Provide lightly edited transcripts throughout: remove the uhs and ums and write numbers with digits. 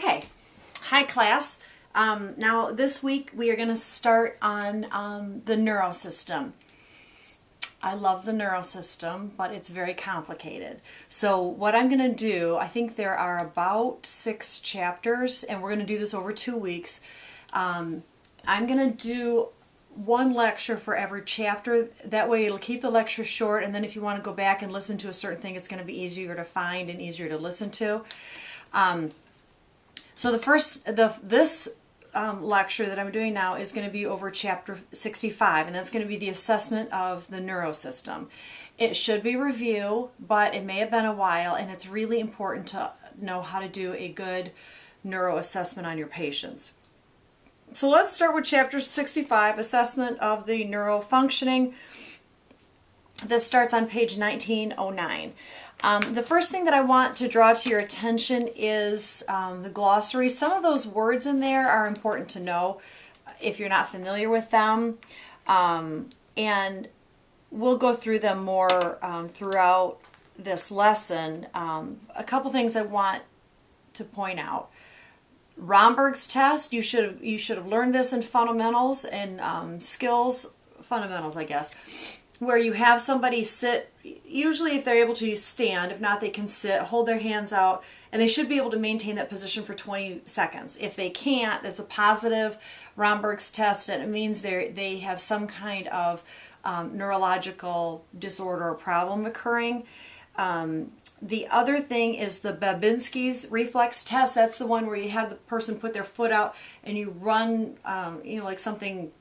Okay, hi class. Now this week we are going to start on the neuro system. I love the neuro system, but it's very complicated. So what I'm going to do, I think there are about 6 chapters, and we're going to do this over 2 weeks. I'm going to do one lecture for every chapter. That way it'll keep the lecture short, and then if you want to go back and listen to a certain thing, it's going to be easier to find and easier to listen to. So this lecture that I'm doing now is going to be over chapter 65, and that's going to be the assessment of the neurosystem. It should be review, but it may have been a while, and it's really important to know how to do a good neuro assessment on your patients. So let's start with chapter 65, assessment of the neurofunctioning. This starts on page 1909. The first thing that I want to draw to your attention is the glossary. Some of those words in there are important to know if you're not familiar with them. And we'll go through them more throughout this lesson. A couple things I want to point out. Romberg's test, you should have learned this in fundamentals and skills, fundamentals I guess, where you have somebody sit, usually if they're able to, you stand. If not, they can sit, hold their hands out, and they should be able to maintain that position for 20 seconds. If they can't, that's a positive Romberg's test, and it means they have some kind of neurological disorder or problem occurring. The other thing is the Babinski's reflex test. That's the one where you have the person put their foot out and you run, like something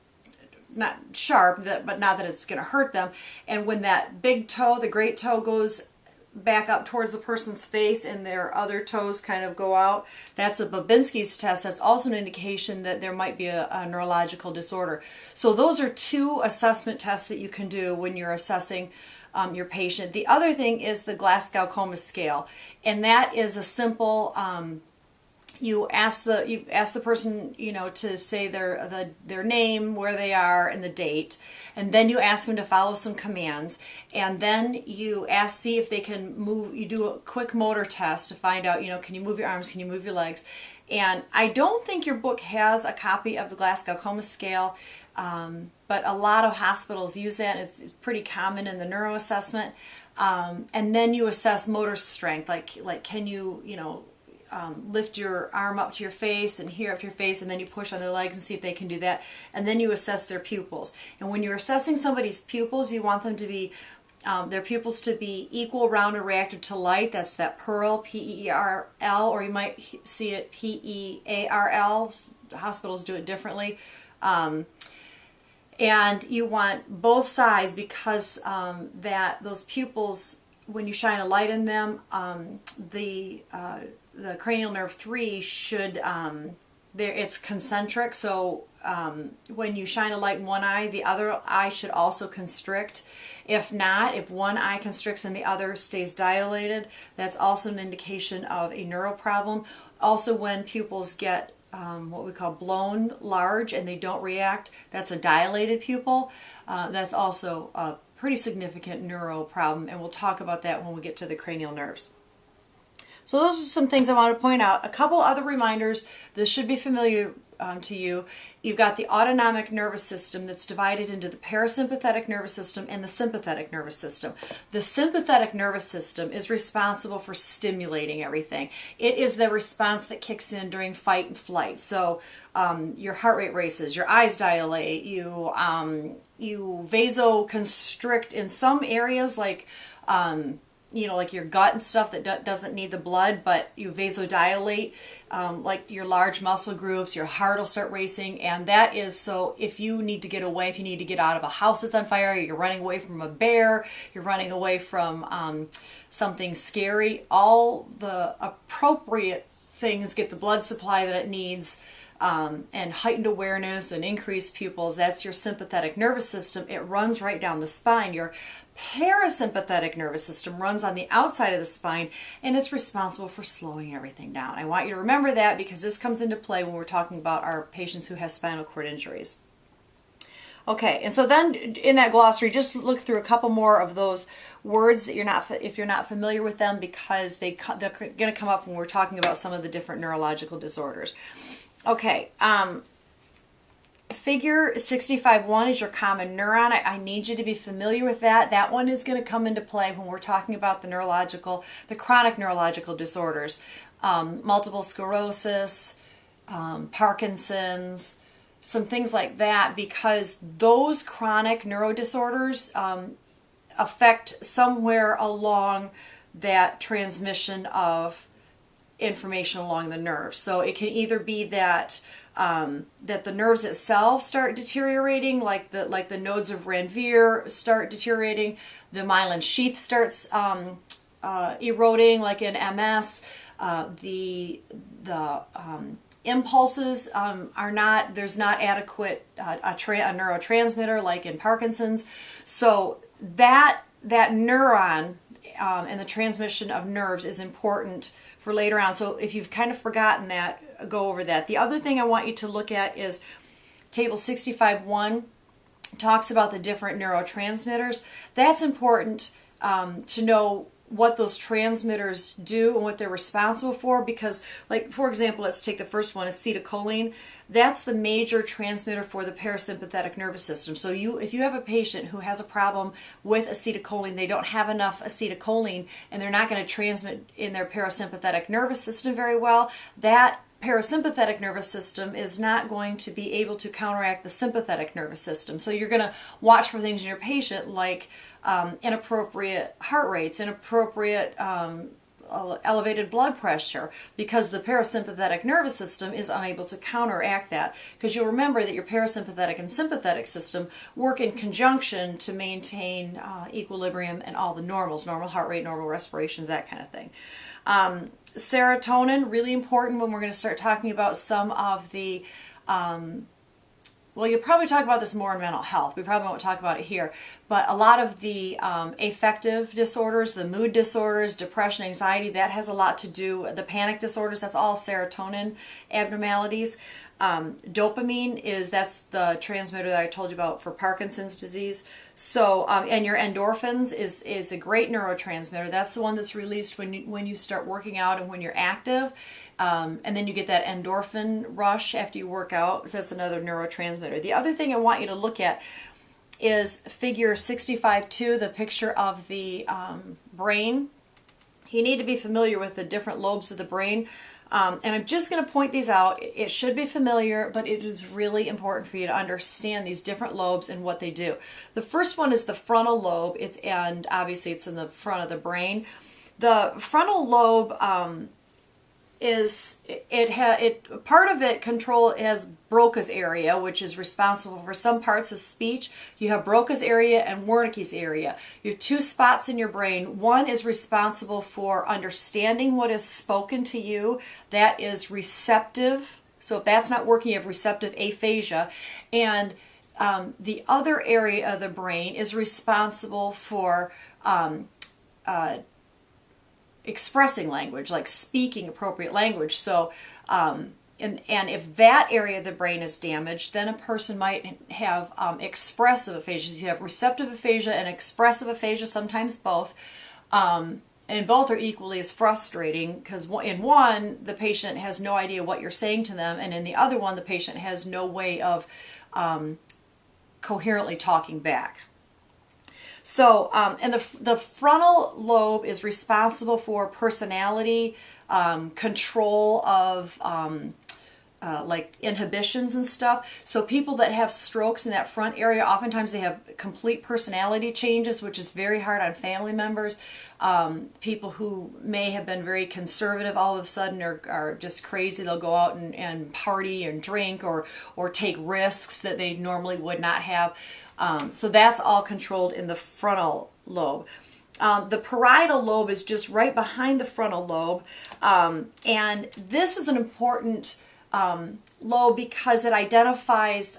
not sharp, but not that it's going to hurt them. And when that big toe, the great toe, goes back up towards the person's face and their other toes kind of go out, that's a Babinski's test. That's also an indication that there might be a neurological disorder. So those are 2 assessment tests that you can do when you're assessing your patient. The other thing is the Glasgow Coma scale, and that is a simple you ask the person, to say their name, where they are, and the date, and then you ask them to follow some commands, and then you see if they can move. You do a quick motor test to find out, can you move your arms, can you move your legs? And I don't think your book has a copy of the Glasgow Coma scale, but a lot of hospitals use that. It's pretty common in the neuro assessment. And then you assess motor strength, like can you, lift your arm up to your face and here up to your face, and then you push on their legs and see if they can do that. And then you assess their pupils. And when you're assessing somebody's pupils, you want them to be, their pupils to be equal, round, and reactive to light. That's that PEARL, P-E-E-R-L, or you might see it P-E-A-R-L. Hospitals do it differently. And you want both sides because those pupils, when you shine a light in them, the cranial nerve 3 should, it's concentric, so when you shine a light in one eye, the other eye should also constrict. If not, if one eye constricts and the other stays dilated, that's also an indication of a neuro problem. Also, when pupils get what we call blown large and they don't react, that's a dilated pupil. That's also a pretty significant neuro problem, and we'll talk about that when we get to the cranial nerves. So those are some things I want to point out. A couple other reminders. This should be familiar to you. You've got the autonomic nervous system that's divided into the parasympathetic nervous system and the sympathetic nervous system. The sympathetic nervous system is responsible for stimulating everything. It is the response that kicks in during fight and flight. So your heart rate races, your eyes dilate, you vasoconstrict in some areas, like like your gut and stuff that doesn't need the blood, but you vasodilate, like your large muscle groups, your heart will start racing, and that is so if you need to get away, if you need to get out of a house that's on fire, you're running away from a bear, you're running away from something scary, all the appropriate things get the blood supply that it needs, and heightened awareness and increased pupils. That's your sympathetic nervous system. It runs right down the spine. Your parasympathetic nervous system runs on the outside of the spine, and it's responsible for slowing everything down. I want you to remember that because this comes into play when we're talking about our patients who have spinal cord injuries. Okay, and so then in that glossary, just look through a couple more of those words that if you're not familiar with them, because they're going to come up when we're talking about some of the different neurological disorders. Okay, figure 65-1 is your common neuron. I need you to be familiar with that. That one is going to come into play when we're talking about the chronic neurological disorders, multiple sclerosis, Parkinson's, some things like that, because those chronic neurodisorders affect somewhere along that transmission of information along the nerves. So it can either be that that the nerves itself start deteriorating, like the nodes of Ranvier start deteriorating, the myelin sheath starts eroding, like in MS, the impulses there's not adequate a neurotransmitter like in Parkinson's. So that neuron and the transmission of nerves is important for later on. So if you've kind of forgotten that, go over that. The other thing I want you to look at is table 65-1 talks about the different neurotransmitters. That's important to know what those transmitters do and what they're responsible for, because, like, for example, let's take the first one, acetylcholine. That's the major transmitter for the parasympathetic nervous system. So if you have a patient who has a problem with acetylcholine, they don't have enough acetylcholine, and they're not going to transmit in their parasympathetic nervous system very well, that parasympathetic nervous system is not going to be able to counteract the sympathetic nervous system. So you're going to watch for things in your patient like inappropriate heart rates, inappropriate elevated blood pressure, because the parasympathetic nervous system is unable to counteract that. Because you'll remember that your parasympathetic and sympathetic system work in conjunction to maintain equilibrium and all the normals, normal heart rate, normal respirations, that kind of thing. Serotonin, really important when we're going to start talking about some of the, well, you'll probably talk about this more in mental health. We probably won't talk about it here. But a lot of the affective disorders, the mood disorders, depression, anxiety, that has a lot to do, the panic disorders, that's all serotonin abnormalities. Dopamine that's the transmitter that I told you about for Parkinson's disease. So, and your endorphins is a great neurotransmitter. That's the one that's released when you start working out and when you're active. And then you get that endorphin rush after you work out. So that's another neurotransmitter. The other thing I want you to look at is figure 65-2, the picture of the brain. You need to be familiar with the different lobes of the brain. And I'm just going to point these out. It should be familiar, but it is really important for you to understand these different lobes and what they do. The first one is the frontal lobe, and obviously it's in the front of the brain. The frontal lobe part of it has Broca's area, which is responsible for some parts of speech. You have Broca's area and Wernicke's area. You have two spots in your brain. One is responsible for understanding what is spoken to you. That is receptive. So if that's not working, you have receptive aphasia. And the other area of the brain is responsible for expressing language, like speaking appropriate language. So, and if that area of the brain is damaged, then a person might have expressive aphasia. You have receptive aphasia and expressive aphasia, sometimes both. And both are equally as frustrating, because in one, the patient has no idea what you're saying to them, and in the other one, the patient has no way of coherently talking back. So, and the frontal lobe is responsible for personality, control of like inhibitions and stuff. So people that have strokes in that front area, oftentimes they have complete personality changes, which is very hard on family members. People who may have been very conservative all of a sudden are just crazy. They'll go out and party and drink or take risks that they normally would not have. So that's all controlled in the frontal lobe. The parietal lobe is just right behind the frontal lobe. And this is an important lobe because it identifies,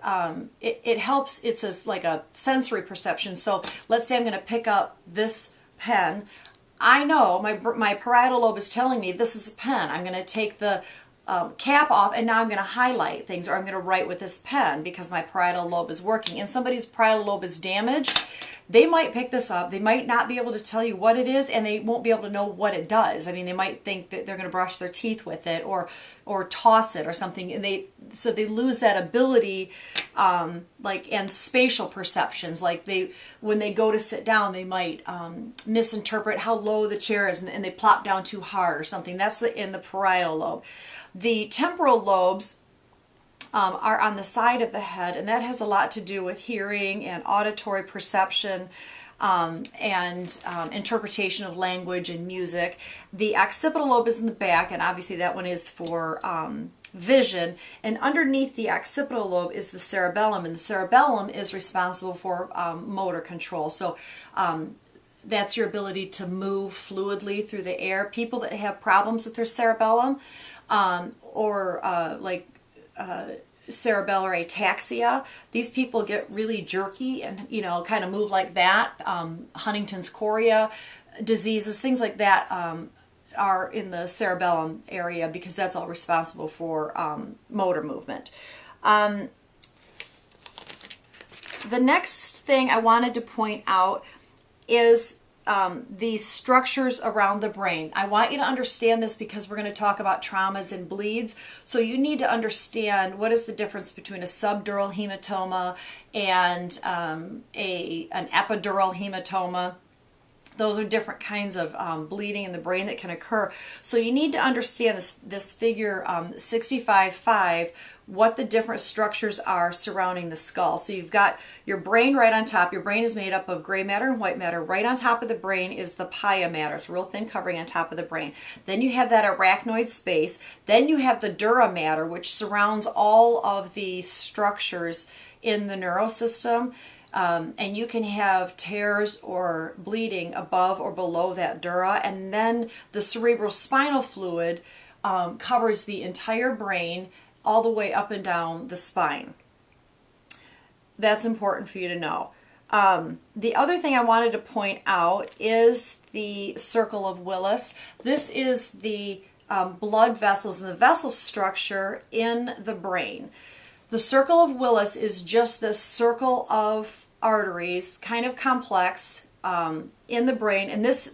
it helps, it's like a sensory perception. So let's say I'm going to pick up this pen. I know my parietal lobe is telling me this is a pen. I'm going to take the cap off, and now I'm going to highlight things, or I'm going to write with this pen because my parietal lobe is working. And somebody's parietal lobe is damaged, they might pick this up. They might not be able to tell you what it is, and they won't be able to know what it does. I mean, they might think that they're going to brush their teeth with it, or toss it or something, and they lose that ability, and spatial perceptions. Like when they go to sit down, they might misinterpret how low the chair is, and they plop down too hard or something. That's in the parietal lobe. The temporal lobes are on the side of the head, and that has a lot to do with hearing and auditory perception, and interpretation of language and music. The occipital lobe is in the back, and obviously that one is for vision. And underneath the occipital lobe is the cerebellum, and the cerebellum is responsible for motor control. So that's your ability to move fluidly through the air. People that have problems with their cerebellum, cerebellar ataxia, these people get really jerky and kind of move like that. Huntington's chorea diseases, things like that, are in the cerebellum area, because that's all responsible for motor movement. The next thing I wanted to point out is the structures around the brain. I want you to understand this because we're going to talk about traumas and bleeds. So you need to understand what is the difference between a subdural hematoma and an epidural hematoma. Those are different kinds of bleeding in the brain that can occur. So you need to understand this figure 65-5, what the different structures are surrounding the skull. So you've got your brain right on top. Your brain is made up of gray matter and white matter. Right on top of the brain is the pia matter. It's a real thin covering on top of the brain. Then you have that arachnoid space. Then you have the dura matter, which surrounds all of the structures in the neurosystem. And you can have tears or bleeding above or below that dura, and then the cerebral spinal fluid covers the entire brain all the way up and down the spine. That's important for you to know. The other thing I wanted to point out is the circle of Willis. This is the blood vessels and the vessel structure in the brain. The circle of Willis is just this circle of arteries, kind of complex, in the brain. And this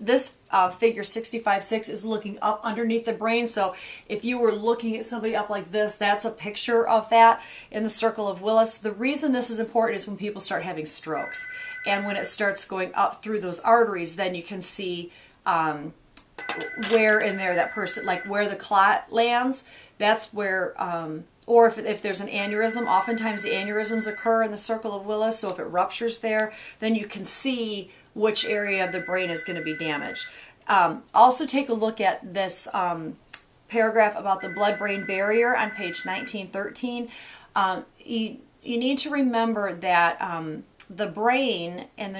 figure 65-6 is looking up underneath the brain. So if you were looking at somebody up like this, that's a picture of that in the circle of Willis. The reason this is important is when people start having strokes. And when it starts going up through those arteries, then you can see where in there that person, like where the clot lands. That's where, or if there's an aneurysm, oftentimes the aneurysms occur in the circle of Willis. So if it ruptures there, then you can see which area of the brain is going to be damaged. Also take a look at this paragraph about the blood-brain barrier on page 1913. You need to remember that the brain and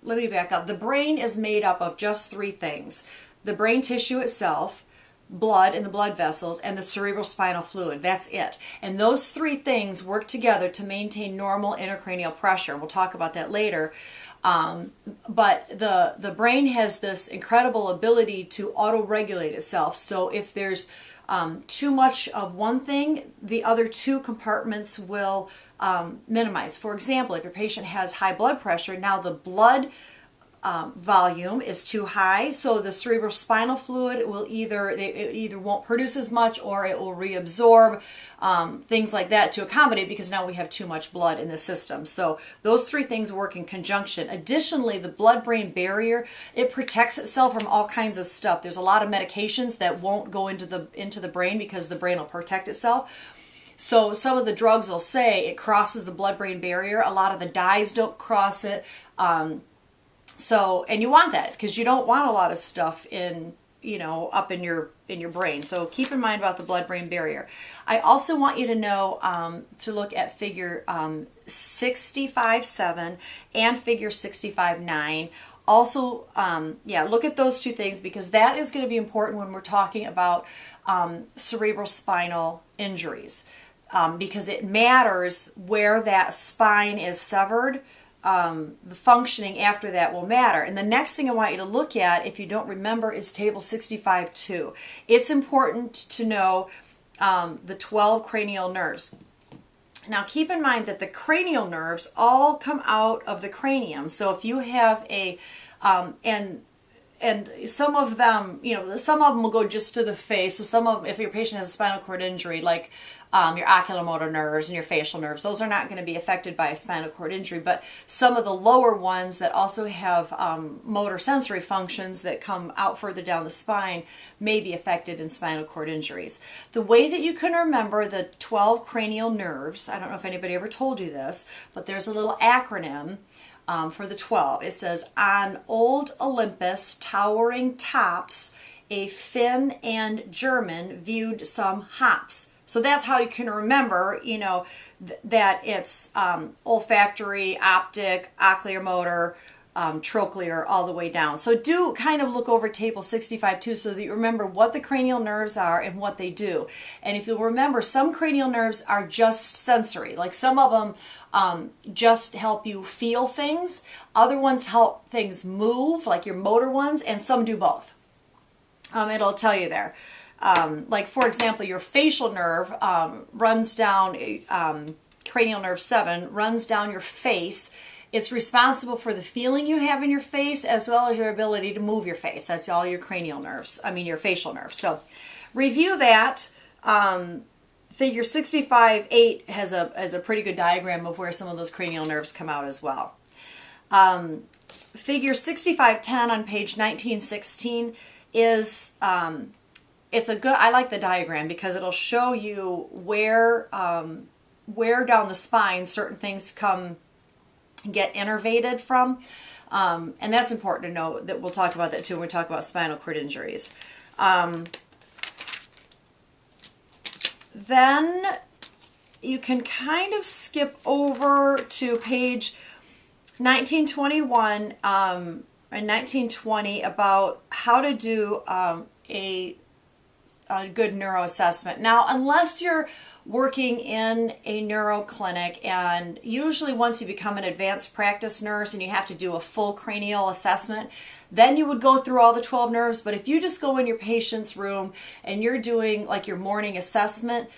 let me back up. The brain is made up of just three things: the brain tissue itself, blood in the blood vessels, and the cerebral spinal fluid. That's it. And those three things work together to maintain normal intracranial pressure. We'll talk about that later. But the brain has this incredible ability to auto-regulate itself. So if there's too much of one thing, the other two compartments will minimize. For example, if your patient has high blood pressure, now the blood volume is too high, so the cerebral spinal fluid will it either won't produce as much, or it will reabsorb, things like that to accommodate, because now we have too much blood in the system. So those three things work in conjunction. Additionally, the blood-brain barrier, it protects itself from all kinds of stuff. There's a lot of medications that won't go into the brain because the brain will protect itself. So some of the drugs will say it crosses the blood-brain barrier. A lot of the dyes don't cross it. And you want that, because you don't want a lot of stuff up in your brain. So keep in mind about the blood-brain barrier. I also want you to know to look at figure 65-7 and figure 65-9. Also, look at those two things, because that is going to be important when we're talking about cerebral spinal injuries, because it matters where that spine is severed. the functioning after that will matter. And the next thing I want you to look at, if you don't remember, is table 65-2. It's important to know the 12 cranial nerves. Now keep in mind that the cranial nerves all come out of the cranium. So if you have a, and some of them, you know, some of them will go just to the face. So some of, if your patient has a spinal cord injury, like your oculomotor nerves and your facial nerves, those are not going to be affected by a spinal cord injury. But some of the lower ones that also have motor sensory functions that come out further down the spine may be affected in spinal cord injuries. The way that you can remember the 12 cranial nerves, I don't know if anybody ever told you this, but there's a little acronym for the 12. It says, on old Olympus towering tops, a Finn and German viewed some hops. So that's how you can remember, you know, that it's olfactory, optic, oculomotor, trochlear, all the way down. So do kind of look over table 65-2 so that you remember what the cranial nerves are and what they do. And if you'll remember, some cranial nerves are just sensory. Like some of them just help you feel things. Other ones help things move, like your motor ones, and some do both. It'll tell you there. Like for example, your facial nerve runs down, cranial nerve 7 runs down your face. It's responsible for the feeling you have in your face as well as your ability to move your face. That's all your cranial nerves, I mean your facial nerves. So review that. Figure 65-8 has a pretty good diagram of where some of those cranial nerves come out as well. Figure 65-10 on page 1916 is... it's a good, I like the diagram because it'll show you where down the spine certain things get innervated from. And that's important to know, that we'll talk about that too when we talk about spinal cord injuries. Then you can kind of skip over to page 1921 and 1920 about how to do a good neuro assessment. Now, unless you're working in a neuro clinic, and usually once you become an advanced practice nurse and you have to do a full cranial assessment, then you would go through all the 12 nerves. But if you just go in your patient's room and you're doing like your morning assessment,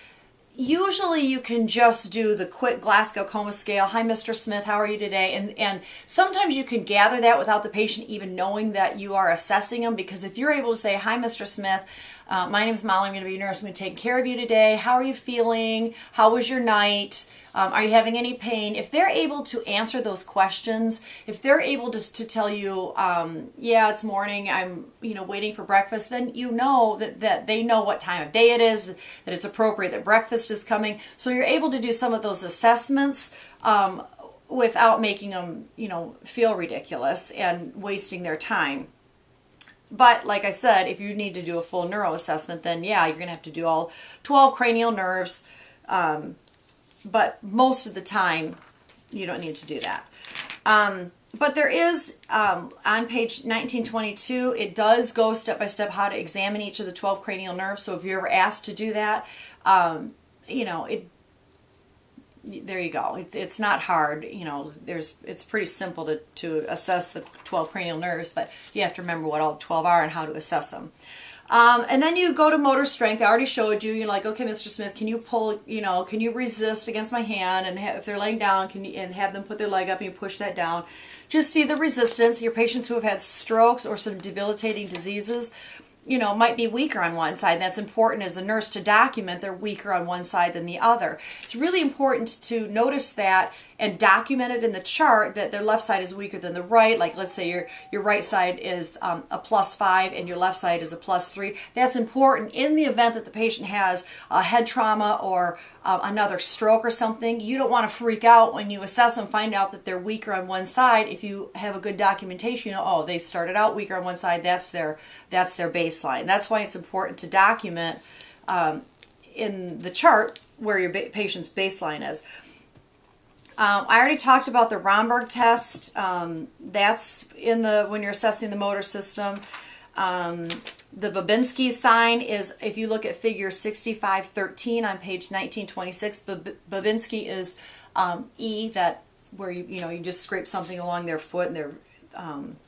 usually you can just do the quick Glasgow Coma scale. Hi, Mr. Smith, how are you today? And sometimes you can gather that without the patient even knowing that you are assessing them, because if you're able to say, hi, Mr. Smith, my name is Molly, I'm going to be your nurse, I'm going to take care of you today. How are you feeling? How was your night? Are you having any pain? If they're able to answer those questions, if they're able to tell you, yeah, it's morning, I'm waiting for breakfast, then you know that they know what time of day it is, that it's appropriate, that breakfast is coming. So you're able to do some of those assessments without making them, feel ridiculous and wasting their time. But like I said, if you need to do a full neuro assessment, then yeah, you're going to have to do all 12 cranial nerves. But most of the time, you don't need to do that. But there is, on page 1922, it does go step by step how to examine each of the 12 cranial nerves. So if you're ever asked to do that, there you go. It's not hard. It's pretty simple to assess the 12 cranial nerves, but you have to remember what all the 12 are and how to assess them. And then you go to motor strength. I already showed you. You're like, okay, Mr. Smith, can you pull, can you resist against my hand? And if they're laying down, and have them put their leg up and you push that down. Just see the resistance. Your patients who have had strokes or some debilitating diseases, might be weaker on one side. That's important as a nurse to document they're weaker on one side than the other. It's really important to notice that and document it in the chart that their left side is weaker than the right. Like let's say your right side is a +5 and your left side is a +3. That's important in the event that the patient has a head trauma or another stroke or something. You don't want to freak out when you assess them, find out that they're weaker on one side. If you have a good documentation, oh, they started out weaker on one side, that's their baseline. That's why it's important to document in the chart where your patient's baseline is. I already talked about the Romberg test. That's when you're assessing the motor system. The Babinski sign is, if you look at figure 65-13 on page 1926, Babinski is E, that where you just scrape something along their foot and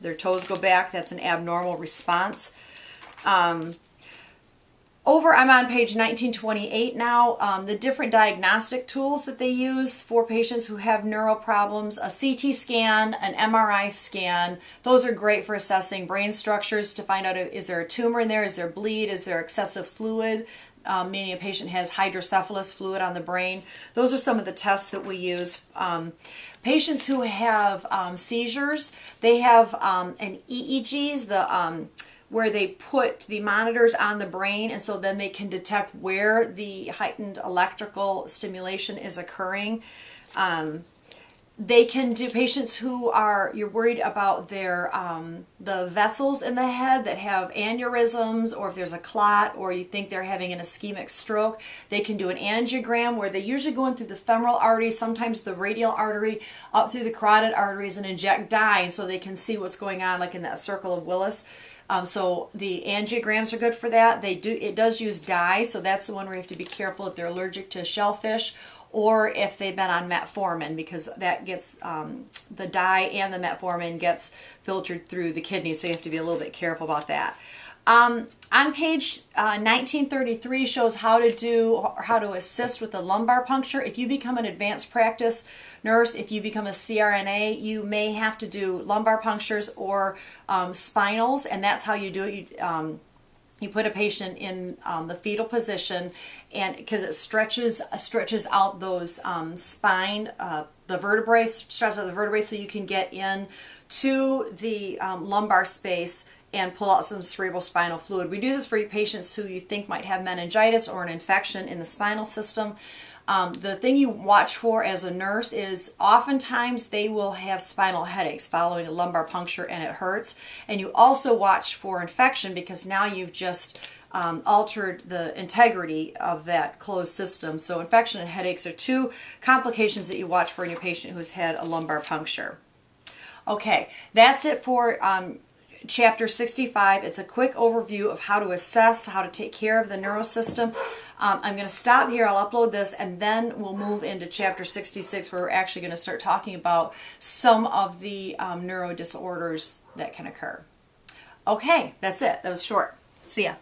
their toes go back. That's an abnormal response. I'm on page 1928 now. The different diagnostic tools that they use for patients who have neuro problems, a CT scan, an MRI scan, those are great for assessing brain structures to find out, is there a tumor in there, is there bleed, is there excessive fluid, meaning a patient has hydrocephalus, fluid on the brain. Those are some of the tests that we use. Patients who have seizures, they have an EEGs, where they put the monitors on the brain, and so then they can detect where the heightened electrical stimulation is occurring. They can do patients who you're worried about their the vessels in the head that have aneurysms, or if there's a clot, or you think they're having an ischemic stroke. They can do an angiogram where they usually go in through the femoral artery, sometimes the radial artery, up through the carotid arteries, and inject dye, and so they can see what's going on, like in that circle of Willis. So the angiograms are good for that. It does use dye, so that's the one where you have to be careful if they're allergic to shellfish, or if they've been on metformin, because that gets the dye and the metformin gets filtered through the kidney, so you have to be a little bit careful about that. On page 1933 shows how to assist with the lumbar puncture. If you become an advanced practice nurse, if you become a CRNA, you may have to do lumbar punctures or spinals, and that's how you do it. You put a patient in the fetal position, and because it stretches out those spine, the vertebrae, stretches out the vertebrae, so you can get in to the lumbar space and pull out some cerebrospinal fluid. We do this for patients who you think might have meningitis or an infection in the spinal system. The thing you watch for as a nurse is oftentimes they will have spinal headaches following a lumbar puncture and it hurts. And you also watch for infection, because now you've just altered the integrity of that closed system. So infection and headaches are two complications that you watch for in your patient who's had a lumbar puncture. Okay, that's it for Chapter 65. It's a quick overview of how to assess, how to take care of the neurosystem. I'm going to stop here. I'll upload this, and then we'll move into Chapter 66, where we're actually going to start talking about some of the neuro disorders that can occur. Okay, that's it. That was short. See ya.